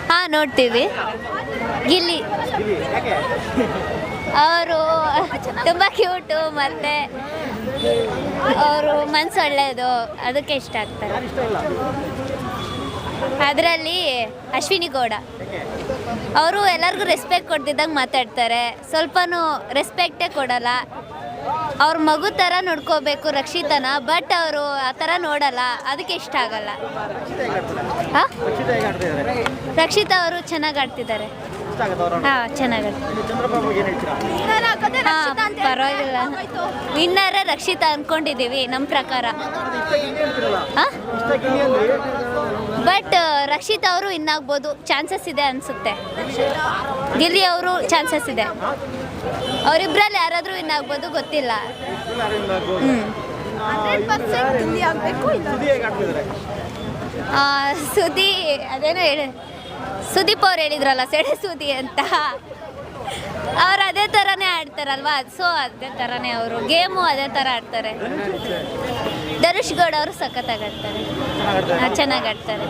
ಹಾ ನೋಡ್ತೀವಿ. ಗಿಲ್ಲಿ ಅವರು ತುಂಬ ಕ್ಯೂಟು, ಮತ್ತು ಅವರು ಮನಸ್ಸು ಒಳ್ಳೆಯದು, ಅದಕ್ಕೆ ಇಷ್ಟ ಆಗ್ತಾರೆ. ಅದರಲ್ಲಿ ಅಶ್ವಿನಿ ಗೌಡ ಅವರು ಎಲ್ಲರಿಗೂ ರೆಸ್ಪೆಕ್ಟ್ ಕೊಡ್ತಿದ್ದಂಗೆ ಮಾತಾಡ್ತಾರೆ, ಸ್ವಲ್ಪನೂ ರೆಸ್ಪೆಕ್ಟೇ ಕೊಡಲ್ಲ. ಅವ್ರ ಮಗು ಥರ ನೋಡ್ಕೋಬೇಕು ರಕ್ಷಿತನ, ಬಟ್ ಅವರು ಆ ಥರ ನೋಡಲ್ಲ, ಅದಕ್ಕೆ ಇಷ್ಟ ಆಗಲ್ಲ. ಹಾಂ, ರಕ್ಷಿತಾ ಅವರು ಚೆನ್ನಾಗಿ ಆಡ್ತಿದ್ದಾರೆ. ಹಾಂ, ಚೆನ್ನಾಗಿ ಹಾಂ, ಪರವಾಗಿಲ್ಲ. ವಿನ್ನರೇ ರಕ್ಷಿತಾ ಅಂದ್ಕೊಂಡಿದ್ದೀವಿ ನಮ್ಮ ಪ್ರಕಾರ. ಹಾಂ, ಬಟ್ ರಕ್ಷಿತಾ ಅವರು ವಿನ್ ಆಗ್ಬೋದು, ಚಾನ್ಸಸ್ ಇದೆ ಅನಿಸುತ್ತೆ. ಗಿಲ್ಲಿ ಅವರು ಚಾನ್ಸಸ್ ಇದೆ. ಅವರಿಬ್ಬರಲ್ಲಿ ಯಾರಾದರೂ ವಿನ್ ಆಗ್ಬೋದು, ಗೊತ್ತಿಲ್ಲ. ಸುದಿ ಅದೇನೋ ಸುದೀಪ್ ಅವ್ರು ಹೇಳಿದ್ರಲ್ಲ ಸೆಡೆ ಸುದಿ ಅಂತ, ಅವ್ರು ಅದೇ ಥರನೇ ಆಡ್ತಾರಲ್ವಾ, ಸೊ ಅದೇ ಥರನೇ ಅವರು ಗೇಮು ಅದೇ ಥರ ಆಡ್ತಾರೆ. ಧನುಷ್ ಗೌಡ ಅವರು ಸಖತ್ತಾಗಿ ಆಡ್ತಾರೆ, ಚೆನ್ನಾಗಿ ಆಡ್ತಾರೆ,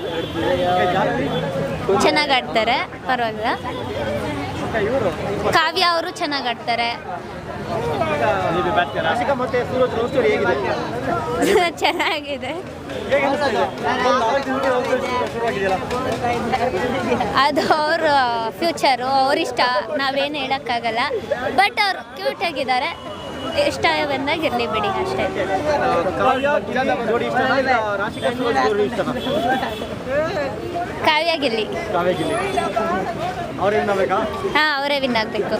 ಚೆನ್ನಾಗಿ ಆಡ್ತಾರೆ, ಪರವಾಗಿಲ್ಲ. ಕಾವ್ಯ ಅವರು ಚೆನ್ನಾಗಿ ಆಡ್ತಾರೆ. ಚೆನ್ನಾಗಿದೆ. ಅದು ಅವ್ರ ಫ್ಯೂಚರು, ಅವರಿಷ್ಟ, ನಾವೇನು ಹೇಳೋಕ್ಕಾಗಲ್ಲ. ಬಟ್ ಅವ್ರು ಕ್ಯೂಟಾಗಿದ್ದಾರೆ, ಇಷ್ಟ ಬಂದಾಗಿರಲಿ ಬಿಡಿ, ಅಷ್ಟೇ. ಕಾವ್ಯ ಗಿಲ್ಲಿ. ಹಾಂ, ಅವರೇ ವಿನ್ ಆಗಬೇಕು.